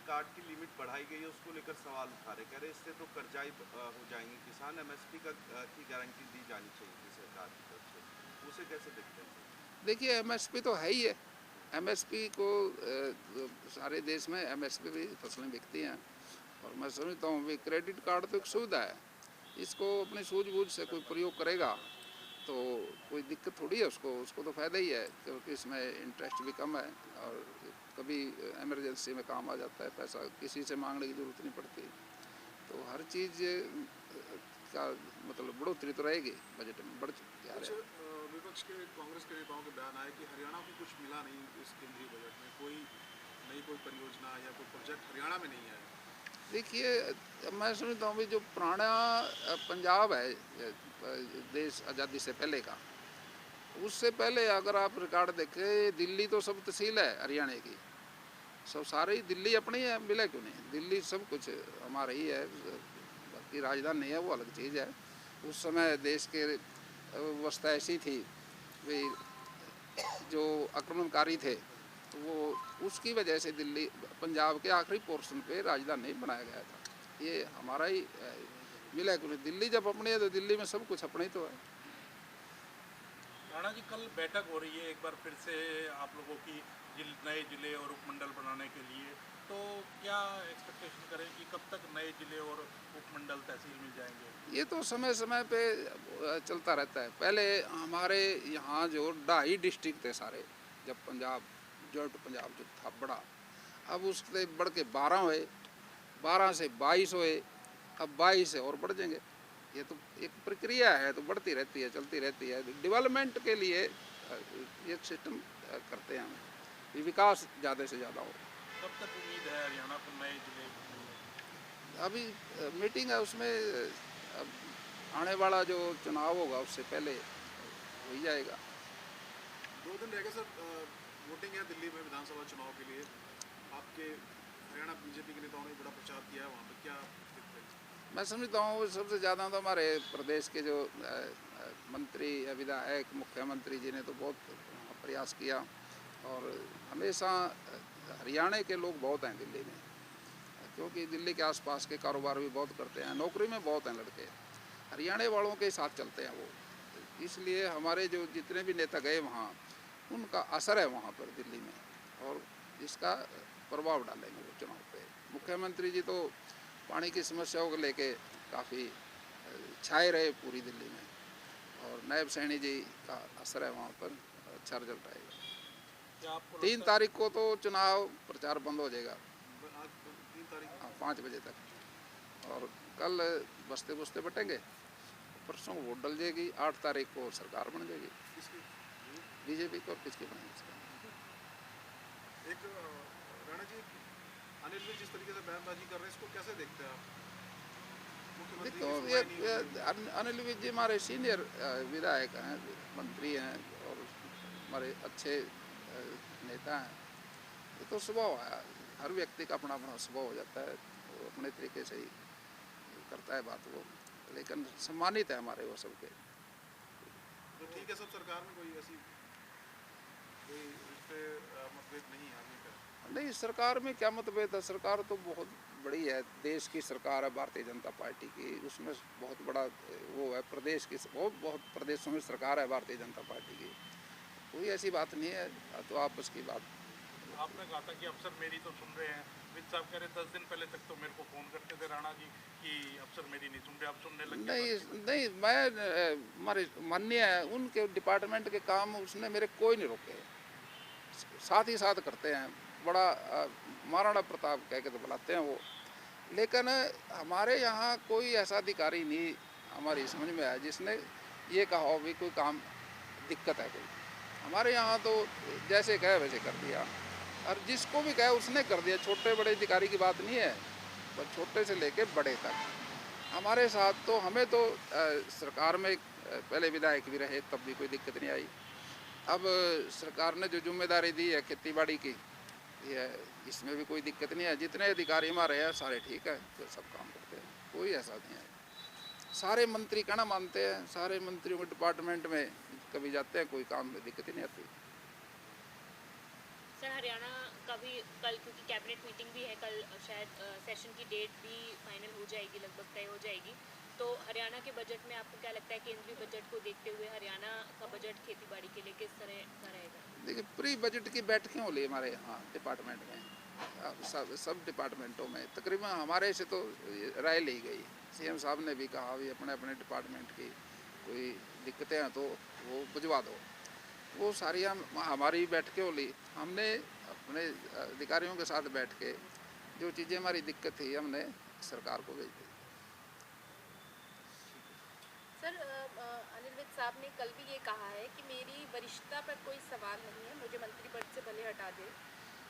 Card की limit बढ़ाई गई है उसको लेकर सवाल उठा रहे, कह रहे इससे तो कर्जाई हो जाएंगे किसान, एमएसपी की गारंटी दी जानी चाहिए थी सरकार की तरफ से, उसे कैसे देखते हैं? देखिए एमएसपी तो है ही है। एमएसपी को सारे देश में एमएसपी भी फसलें बिकती हैं और मैं समझता हूँ भी क्रेडिट कार्ड तो एक सुविधा है, इसको अपनी सूझबूझ से कोई प्रयोग करेगा तो कोई दिक्कत थोड़ी है उसको, उसको तो फ़ायदा ही है क्योंकि इसमें इंटरेस्ट भी कम है और कभी इमरजेंसी में काम आ जाता है पैसा, किसी से मांगने की ज़रूरत नहीं पड़ती। तो हर चीज़ का मतलब बढ़ोतरी तो रहेगी, बजट में बढ़ चुकी कुछ है। विपक्ष के कांग्रेस के नेताओं के बयान आए कि हरियाणा को कुछ मिला नहीं इस केंद्रीय बजट में, कोई नई कोई परियोजना या कोई प्रोजेक्ट हरियाणा में नहीं आया। देखिए मैं समझता हूँ भी जो पुराना पंजाब है देश आज़ादी से पहले का, उससे पहले अगर आप रिकॉर्ड देखें दिल्ली तो सब तहसील है हरियाणा की, सब सारे ही दिल्ली अपनी है, मिला क्यों नहीं, दिल्ली सब कुछ हमारा ही है, बाकी राजधानी नहीं है वो अलग चीज़ है। उस समय देश के अवस्था ऐसी थी भाई जो आक्रमणकारी थे तो वो उसकी वजह से दिल्ली पंजाब के आखिरी पोर्शन पे राजधानी बनाया गया था। ये हमारा ही मिला क्यों नहीं, दिल्ली जब अपनी है तो दिल्ली में सब कुछ अपने ही तो है। राणा जी कल बैठक हो रही है एक बार फिर से आप लोगों की नए जिले और उपमंडल बनाने के लिए, तो क्या एक्सपेक्टेशन करें कि कब तक नए जिले और उपमंडल तहसील मिल जाएंगे? ये तो समय समय पे चलता रहता है। पहले हमारे यहाँ जो 2.5 डिस्ट्रिक्ट थे सारे, जब पंजाब जॉइंट पंजाब जो था बड़ा, अब उससे बढ़ के 12 हुए, 12 से 22 हुए, अब 22 से और बढ़ जाएंगे। ये तो एक प्रक्रिया है, तो बढ़ती रहती है, चलती रहती है। डेवलपमेंट के लिए एक सिस्टम करते हैं हम, ये विकास ज़्यादा से ज़्यादा हो। कब तक उम्मीद है हरियाणा को नए जिले मिलने की? अभी मीटिंग है उसमें अब आने वाला जो चुनाव होगा उससे पहले हो ही जाएगा। 2 दिन रह गए सर, वोटिंग है दिल्ली में विधानसभा चुनाव के लिए। आपके हरियाणा बीजेपी के नेताओं ने बड़ा प्रचार किया है, वहाँ पर क्या दिखता है? मैं समझता हूँ सबसे ज़्यादा तो हमारे प्रदेश के जो मंत्री या विधायक, मुख्यमंत्री जी ने तो बहुत प्रयास किया और हमेशा हरियाणा के लोग बहुत हैं दिल्ली में, क्योंकि दिल्ली के आसपास के कारोबार भी बहुत करते हैं, नौकरी में बहुत हैं लड़के, हरियाणा वालों के साथ चलते हैं वो, इसलिए हमारे जो जितने भी नेता गए वहाँ उनका असर है वहाँ पर दिल्ली में और इसका प्रभाव डालेंगे वो चुनाव पे। मुख्यमंत्री जी तो पानी की समस्याओं को लेके काफ़ी छाए रहे पूरी दिल्ली में और नायब सैनी जी का असर है वहाँ पर, अच्छा रिजल्ट आएगा। क्या आपको 3 लगता है? तारीख को तो चुनाव प्रचार बंद हो जाएगा, आज 3 तारीख 5 बजे तक, और कल बस्ते बुस्ते बटेंगे, परसों वोट डल जाएगी, 8 तारीख को सरकार बन जाएगी किसकी? बीजेपी को, और किसकी बनेगी सरकार। एक राणा जी, अनिल भी जिस तरीके से बयानबाजी कर रहे हैं इसको कैसे देखते हैं आप? मुख्यमंत्री देखो की सुनवाई नहीं हो रही है। अनिल विज जी हमारे सीनियर विधायक हैं, मंत्री हैं और हमारे अच्छे नेता हैं। ये तो स्वभाव है, हर व्यक्ति का अपना अपना स्वभाव हो जाता है, वो अपने तरीके से ही करता है बात वो, लेकिन सम्मानित है हमारे वो सबके। तो ठीक है, सब सरकार में कोई ऐसी कोई इस पे मतभेद नहीं है आगे का? नहीं, सरकार में क्या मतभेद है, सरकार तो बहुत बड़ी है, देश की सरकार है भारतीय जनता पार्टी की, उसमें बहुत बड़ा वो है, प्रदेश की बहुत बहुत प्रदेशों में सरकार है भारतीय जनता पार्टी की, कोई ऐसी बात नहीं है, तो आपस की बात। आपने कहा था कि अफसर मेरी तो सुन रहे हैं, विज साहब कह रहे 10 दिन पहले तक तो मेरे को फ़ोन करते थे राणा जी कि अफसर मेरी नहीं सुन रहे, अब सुनने लग गए। नहीं नहीं, मैं हमारे माननीय है उनके डिपार्टमेंट के काम उसने मेरे कोई नहीं रोके, साथ ही साथ करते हैं, बड़ा महाराणा प्रताप कह के तो बुलाते हैं वो, लेकिन हमारे यहाँ कोई ऐसा अधिकारी नहीं हमारी समझ में आया जिसने ये कहा हो भी कोई काम दिक्कत है कोई। हमारे यहाँ तो जैसे कहे वैसे कर दिया और जिसको भी कहे उसने कर दिया, छोटे बड़े अधिकारी की बात नहीं है, बस छोटे से लेके बड़े तक हमारे साथ। तो हमें तो सरकार में पहले विधायक भी रहे तब भी कोई दिक्कत नहीं आई, अब सरकार ने जो जिम्मेदारी दी है खेती बाड़ी की, ये इसमें भी कोई दिक्कत नहीं है, जितने अधिकारी हमारे हैं सारे ठीक है, तो सब काम करते हैं, कोई ऐसा नहीं है। सारे मंत्री कहना मानते हैं, सारे मंत्रियों के डिपार्टमेंट में कभी जाते हैं, कोई काम में दिक्कत ही नहीं आती। सर हरियाणा का भी कल, क्योंकि कैबिनेट मीटिंग भी है कल, शायद सेशन की डेट भी फाइनल हो जाएगी, लगभग तय हो जाएगी, तो हरियाणा के बजट में आपको क्या लगता है केंद्रीय बजट को देखते हुए हरियाणा का बजट खेती बाड़ी के लिए किस तरह का रहेगा? देखिए प्री बजट की बैठकें हो ली हमारे यहाँ डिपार्टमेंट में, सब डिपार्टमेंटों में तकरीबन हमारे से तो राय ली गई। सीएम साहब ने भी कहा भी अपने अपने डिपार्टमेंट की कोई दिक्कतें हैं तो वो बुझवा दो। वो सारी हमारी बैठकें हो ली, हमने अपने अधिकारियों के साथ बैठ के जो चीज़ें हमारी दिक्कत थी हमने सरकार को भेज दी। सर अनिल विज साहब ने कल भी ये कहा है कि मेरी वरिष्ठता पर कोई सवाल नहीं है, मुझे मंत्री पद से भले हटा दे,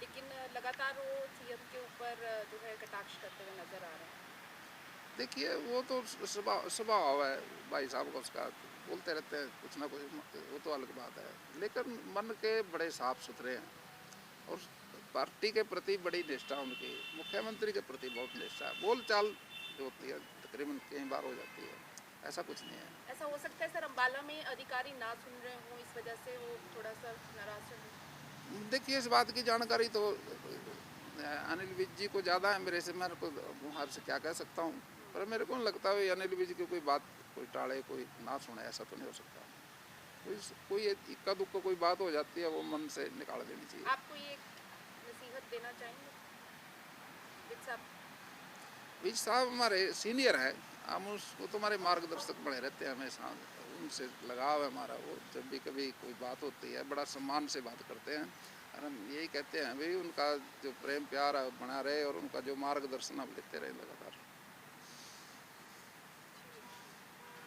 लेकिन लगातार वो सीएम के ऊपर जो है कटाक्ष करते हुए नजर आ रहे हैं। देखिए वो तो स्वभाव है भाई साहब का, उसका बोलते रहते हैं कुछ ना कुछ, वो तो अलग बात है, लेकिन मन के बड़े साफ सुथरे हैं और पार्टी के प्रति बड़ी निष्ठा उनकी, मुख्यमंत्री के प्रति बहुत निष्ठा है। बोल चाल जो होती है तकरीबन कई बार हो जाती है, ऐसा कुछ नहीं है। ऐसा हो सकता है सर अम्बाला में अधिकारी ना सुन रहे हों, इस वजह से वो थोड़ा सा नाराज हो? देखिए इस बात की जानकारी तो अनिल विज जी को ज़्यादा है मेरे से, मेरे को आपसे क्या कह सकता हूँ, पर मेरे को नहीं लगता है अनिल विज की कोई बात कोई टाले कोई ना सुने, ऐसा तो नहीं हो सकता। कोई इक्का दुक्का कोई बात हो जाती है वो मन से निकाल देनी चाहिए। आपको ये नसीहत देना चाहेंगे विज साहब? विज साहब हमारे सीनियर हैं, हम उसको तो हमारे मार्गदर्शक बने रहते हैं हमेशा, उनसे लगाव है हमारा। वो जब भी कभी कोई बात होती है बड़ा सम्मान से बात करते हैं और हम यही कहते हैं भाई उनका जो प्रेम प्यार बना रहे और उनका जो मार्गदर्शन हम लेते रहे लगातार।